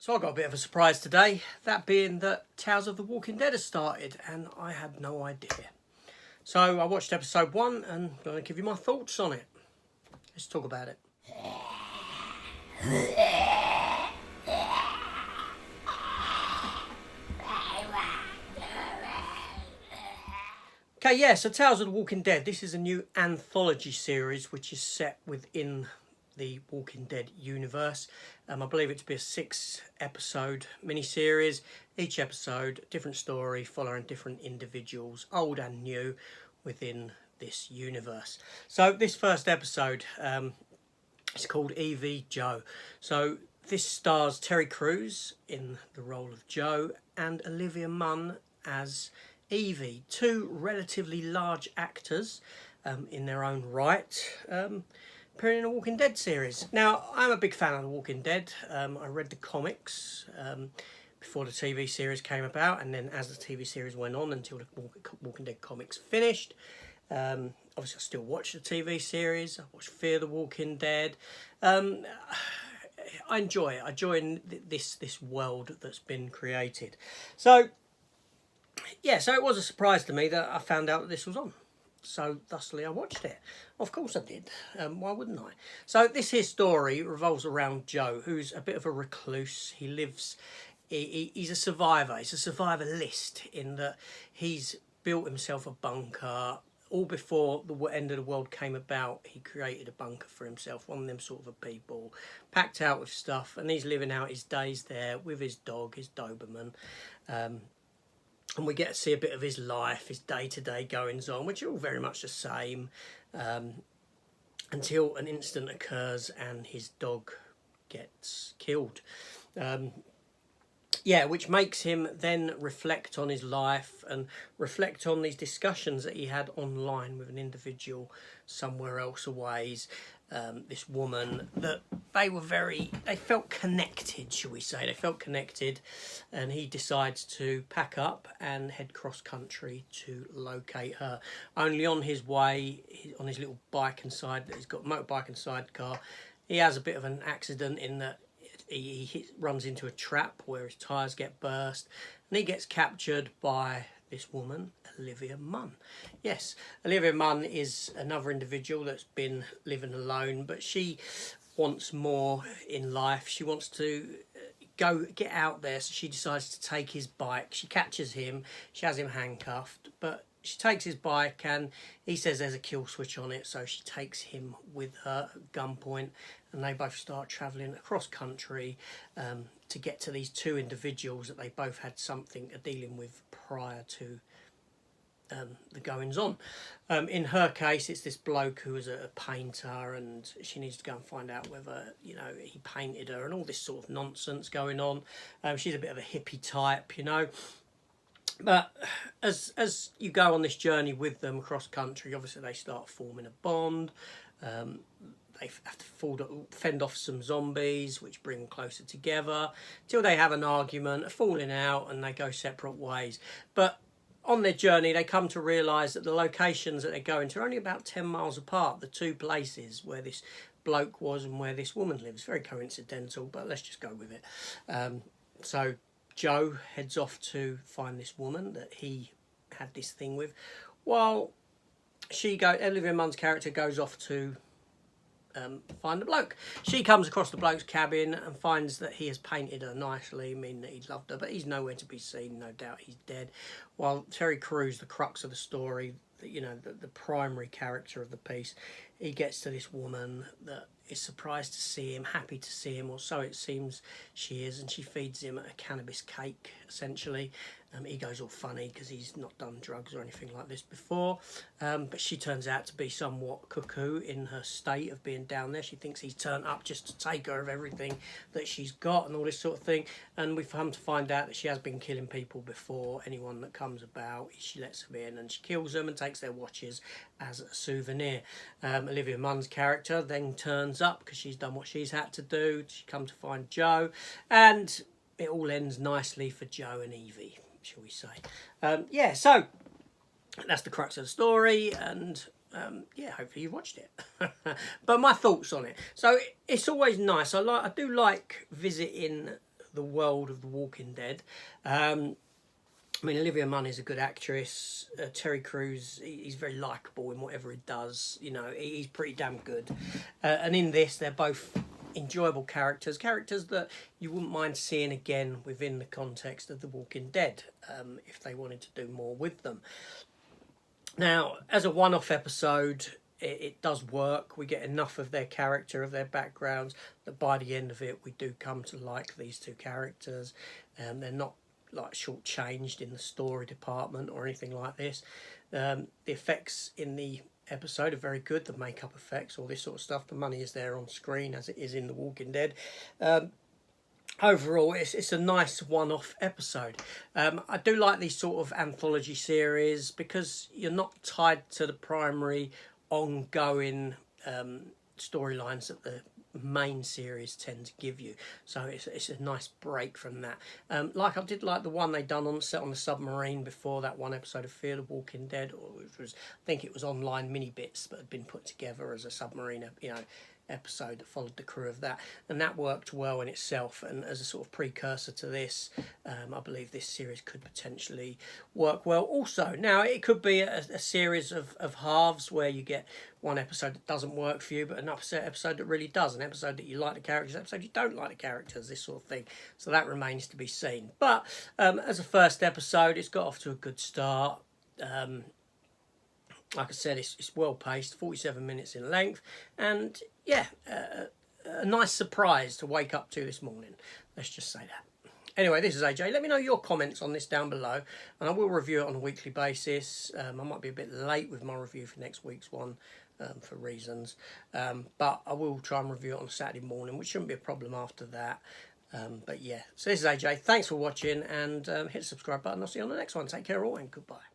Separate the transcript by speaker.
Speaker 1: So I got a bit of a surprise today, that being that Tales of the Walking Dead has started, and I had no idea. So I watched episode 1 and I'm going to give you my thoughts on it. Let's talk about it. Okay, yeah, so Tales of the Walking Dead. This is a new anthology series which is set within the Walking Dead universe. I believe it to be a 6-episode miniseries. Each episode, different story, following different individuals, old and new, within this universe. So this first episode is called Evie Joe. So this stars Terry Crews in the role of Joe and Olivia Munn as Evie, two relatively large actors in their own right, appearing in a Walking Dead series. Now, I'm a big fan of The Walking Dead. I read the comics before the TV series came about, and then as the TV series went on until the Walking Dead comics finished. Obviously, I still watch the TV series. I watch Fear the Walking Dead. I enjoy it. I enjoy this world that's been created. So, yeah, so it was a surprise to me that I found out that this was on. So, thusly, I watched it. Of course I did. Why wouldn't I? So, this here story revolves around Joe, who's a bit of a recluse. He lives... He's a survivor. He's a survivalist in that he's built himself a bunker. All before the end of the world came about, he created a bunker for himself, one of them sort of a people, packed out with stuff, and he's living out his days there with his dog, his Doberman. And we get to see a bit of his life, his day-to-day goings-on, which are all very much the same, until an incident occurs and his dog gets killed. Yeah, which makes him then reflect on his life and reflect on these discussions that he had online with an individual somewhere else away. This woman that they felt connected, shall we say. They felt connected, and he decides to pack up and head cross country to locate her. Only on his way, on his little bike and side, he's got a motorbike and sidecar, he has a bit of an accident in that he runs into a trap where his tyres get burst, and he gets captured by this woman, Olivia Munn. Yes, Olivia Munn is another individual that's been living alone, but she wants more in life. She wants to get out there, so she decides to take his bike. She catches him, she has him handcuffed, but she takes his bike and he says there's a kill switch on it, so she takes him with her at gunpoint, and they both start travelling across country to get to these two individuals that they both had something dealing with prior to the goings on. In her case, it's this bloke who is a painter, and she needs to go and find out whether, you know, he painted her, and all this sort of nonsense going on. She's a bit of a hippie type, you know. But as you go on this journey with them across country, obviously they start forming a bond. They have to fend off some zombies, which bring them closer together, till they have an argument, a falling out, and they go separate ways. But on their journey, they come to realise that the locations that they're going to are only about 10 miles apart, the two places where this bloke was and where this woman lives. Very coincidental, but let's just go with it. So Joe heads off to find this woman that he had this thing with, while Olivia Munn's character goes off to find the bloke. She comes across the bloke's cabin and finds that he has painted her nicely, meaning that he loved her, but he's nowhere to be seen. No doubt he's dead. While Terry Crews, the crux of the story, you know, the primary character of the piece, he gets to this woman that is surprised to see him, happy to see him, or so it seems she is, and she feeds him a cannabis cake, essentially. He goes all funny because he's not done drugs or anything like this before, but she turns out to be somewhat cuckoo in her state of being down there. She thinks he's turned up just to take her of everything that she's got and all this sort of thing, and we've come to find out that she has been killing people before. Anyone that comes about, she lets them in and she kills them and takes their watches as a souvenir. Olivia Munn's character then turns up because she's done what she's had to do. She comes to find Joe, and it all ends nicely for Joe and Evie, shall we say. Yeah, so that's the crux of the story, and yeah, hopefully you watched it. But my thoughts on it. So it's always nice. I do like visiting the world of The Walking Dead. I mean, Olivia Munn is a good actress. Terry Crews, he's very likeable in whatever he does. You know, he's pretty damn good. And in this, they're both enjoyable characters that you wouldn't mind seeing again within the context of The Walking Dead, if they wanted to do more with them. Now, as a one-off episode, it does work. We get enough of their character, of their backgrounds, that by the end of it, we do come to like these two characters. They're not like shortchanged in the story department or anything like this. The effects in the episode are very good. The makeup effects, all this sort of stuff. The money is there on screen as it is in The Walking Dead. Overall, it's a nice one-off episode. I do like these sort of anthology series because you're not tied to the primary ongoing storylines that the main series tend to give you, so it's a nice break from that. Like I did like the one they done set on the submarine before that one episode of Fear the Walking Dead, which was, I think it was online mini bits that had been put together as a submarine, episode that followed the crew of that, and that worked well in itself. And as a sort of precursor to this, I believe this series could potentially work well also. Now, it could be a series of halves where you get one episode that doesn't work for you, but another episode that really does, an episode that you like the characters, an episode you don't like the characters, this sort of thing. So that remains to be seen. But as a first episode, it's got off to a good start. Like I said, it's well paced, 47 minutes in length, and yeah, a nice surprise to wake up to this morning. Let's just say that. Anyway, this is AJ. Let me know your comments on this down below, and I will review it on a weekly basis. I might be a bit late with my review for next week's one for reasons, but I will try and review it on a Saturday morning, which shouldn't be a problem after that. But yeah, so this is AJ. Thanks for watching, and hit the subscribe button. I'll see you on the next one. Take care all, and goodbye.